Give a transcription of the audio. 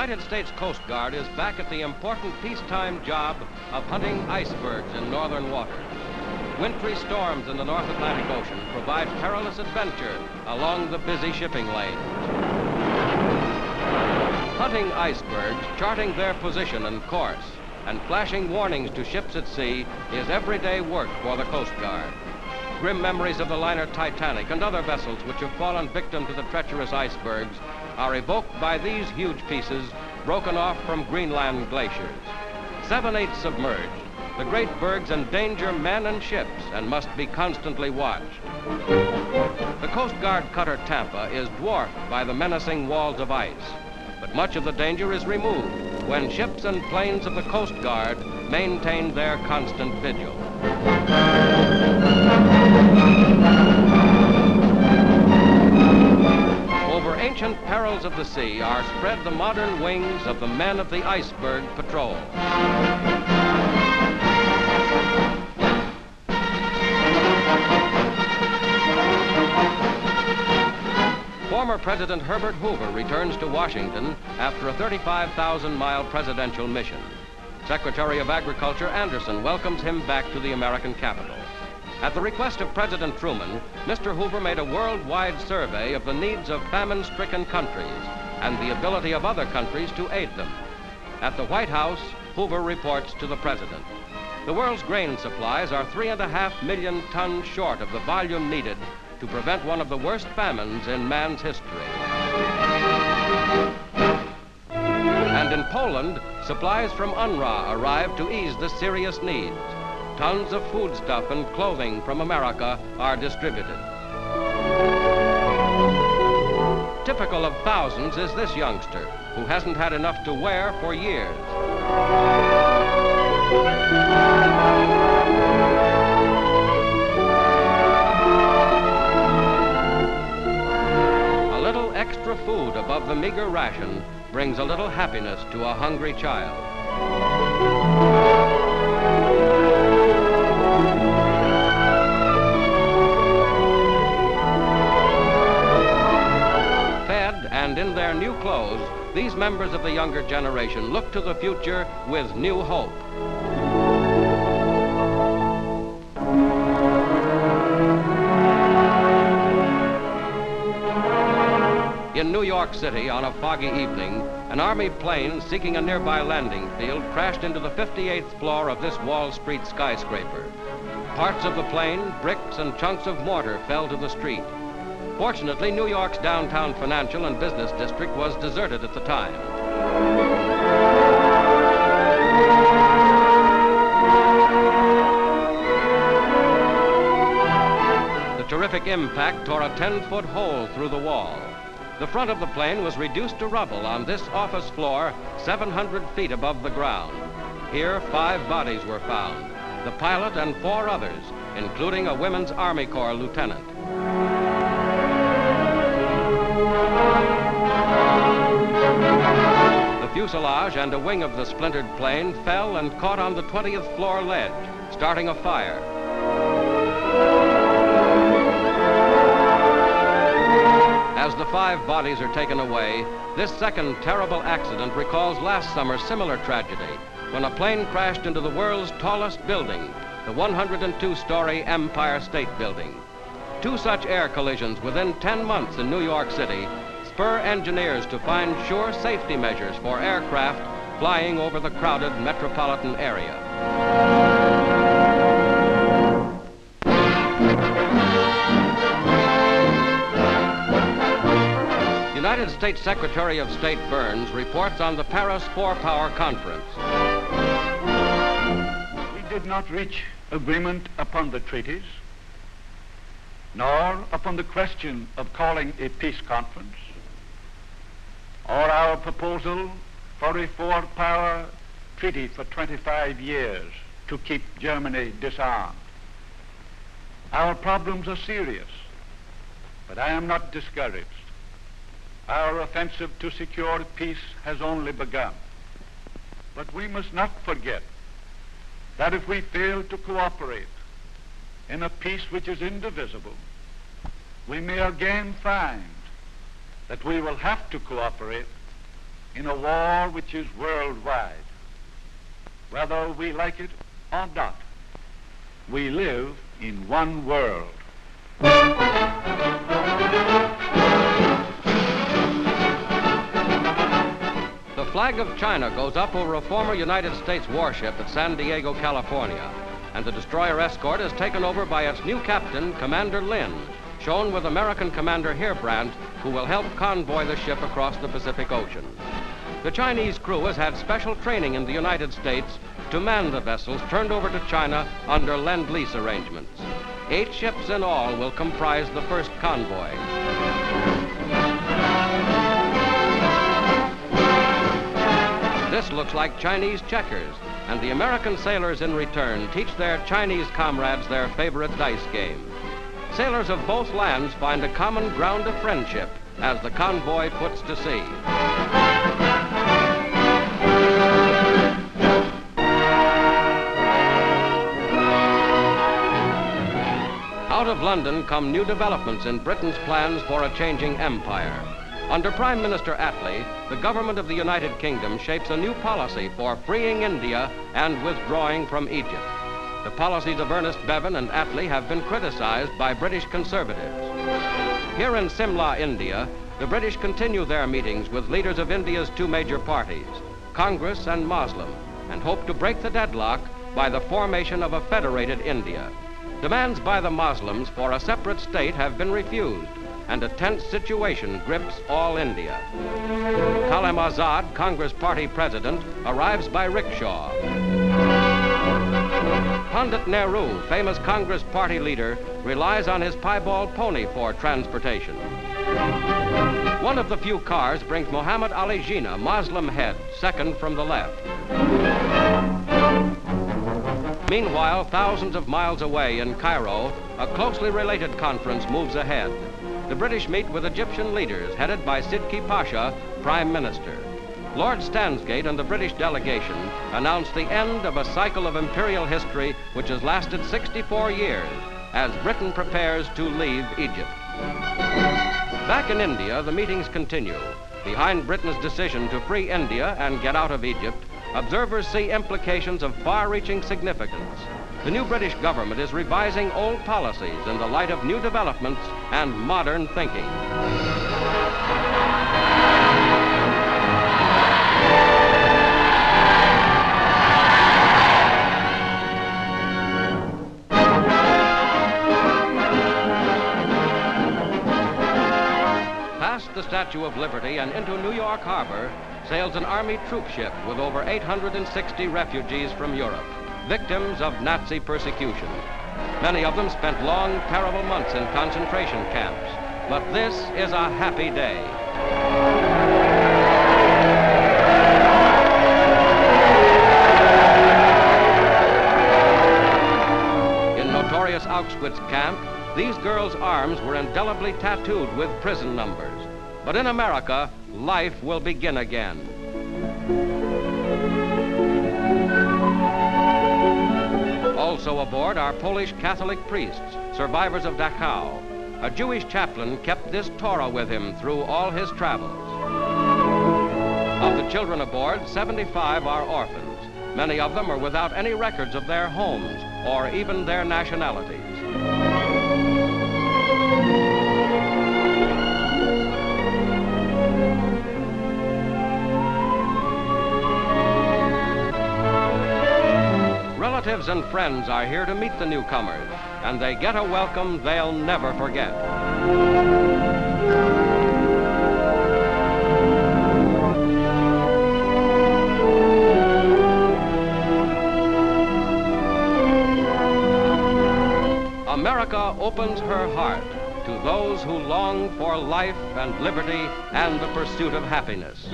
United States Coast Guard is back at the important peacetime job of hunting icebergs in northern waters. Wintry storms in the North Atlantic Ocean provide perilous adventure along the busy shipping lanes. Hunting icebergs, charting their position and course, and flashing warnings to ships at sea is everyday work for the Coast Guard. Grim memories of the liner Titanic and other vessels which have fallen victim to the treacherous icebergs are evoked by these huge pieces broken off from Greenland glaciers. 7/8 submerged, the great bergs endanger men and ships and must be constantly watched. The Coast Guard cutter Tampa is dwarfed by the menacing walls of ice, but much of the danger is removed when ships and planes of the Coast Guard maintain their constant vigil. Over ancient perils of the sea are spread the modern wings of the men of the Iceberg Patrol. Former President Herbert Hoover returns to Washington after a 35,000-mile presidential mission. Secretary of Agriculture Anderson welcomes him back to the American capital. At the request of President Truman, Mr. Hoover made a worldwide survey of the needs of famine-stricken countries and the ability of other countries to aid them. At the White House, Hoover reports to the President. The world's grain supplies are 3.5 million tons short of the volume needed to prevent one of the worst famines in man's history. And in Poland, supplies from UNRWA arrived to ease the serious needs. Tons of foodstuff and clothing from America are distributed. Typical of thousands is this youngster, who hasn't had enough to wear for years. Extra food above the meager ration brings a little happiness to a hungry child. Fed and in their new clothes, these members of the younger generation look to the future with new hope. In New York City on a foggy evening, an Army plane seeking a nearby landing field crashed into the 58th floor of this Wall Street skyscraper. Parts of the plane, bricks, and chunks of mortar fell to the street. Fortunately, New York's downtown financial and business district was deserted at the time. The terrific impact tore a 10-foot hole through the wall. The front of the plane was reduced to rubble on this office floor 700 feet above the ground. Here, 5 bodies were found, the pilot and 4 others, including a Women's Army Corps lieutenant. The fuselage and a wing of the splintered plane fell and caught on the 20th floor ledge, starting a fire. As the 5 bodies are taken away, this second terrible accident recalls last summer's similar tragedy when a plane crashed into the world's tallest building, the 102-story Empire State Building. 2 such air collisions within 10 months in New York City spur engineers to find sure safety measures for aircraft flying over the crowded metropolitan area. United States Secretary of State Byrnes reports on the Paris 4-Power Conference. We did not reach agreement upon the treaties, nor upon the question of calling a peace conference, or our proposal for a 4-power treaty for 25 years to keep Germany disarmed. Our problems are serious, but I am not discouraged. Our offensive to secure peace has only begun. But we must not forget that if we fail to cooperate in a peace which is indivisible, we may again find that we will have to cooperate in a war which is worldwide. Whether we like it or not, we live in one world. The flag of China goes up over a former United States warship at San Diego, California, and the destroyer escort is taken over by its new captain, Commander Lin, shown with American Commander Herbert, who will help convoy the ship across the Pacific Ocean. The Chinese crew has had special training in the United States to man the vessels turned over to China under lend-lease arrangements. 8 ships in all will comprise the first convoy. This looks like Chinese checkers, and the American sailors in return teach their Chinese comrades their favorite dice game. Sailors of both lands find a common ground of friendship as the convoy puts to sea. Out of London come new developments in Britain's plans for a changing empire. Under Prime Minister Attlee, the government of the United Kingdom shapes a new policy for freeing India and withdrawing from Egypt. The policies of Ernest Bevin and Attlee have been criticized by British conservatives. Here in Simla, India, the British continue their meetings with leaders of India's 2 major parties, Congress and Muslim, and hope to break the deadlock by the formation of a federated India. Demands by the Muslims for a separate state have been refused, and a tense situation grips all India. Khalem Azad, Congress Party president, arrives by rickshaw. Pandit Nehru, famous Congress Party leader, relies on his piebald pony for transportation. One of the few cars brings Muhammad Ali Jinnah, Muslim head, second from the left. Meanwhile, thousands of miles away in Cairo, a closely related conference moves ahead. The British meet with Egyptian leaders headed by Sidki Pasha, Prime Minister. Lord Stansgate and the British delegation announced the end of a cycle of imperial history which has lasted 64 years as Britain prepares to leave Egypt. Back in India, the meetings continue. Behind Britain's decision to free India and get out of Egypt, observers see implications of far-reaching significance. The new British government is revising old policies in the light of new developments and modern thinking. Past the Statue of Liberty and into New York Harbor sails an Army troop ship with over 860 refugees from Europe, victims of Nazi persecution. Many of them spent long, terrible months in concentration camps, but this is a happy day. In notorious Auschwitz camp, these girls' arms were indelibly tattooed with prison numbers. But in America, life will begin again. Also aboard are Polish Catholic priests, survivors of Dachau. A Jewish chaplain kept this Torah with him through all his travels. Of the children aboard, 75 are orphans. Many of them are without any records of their homes or even their nationalities. Relatives and friends are here to meet the newcomers, and they get a welcome they'll never forget. America opens her heart to those who long for life and liberty and the pursuit of happiness.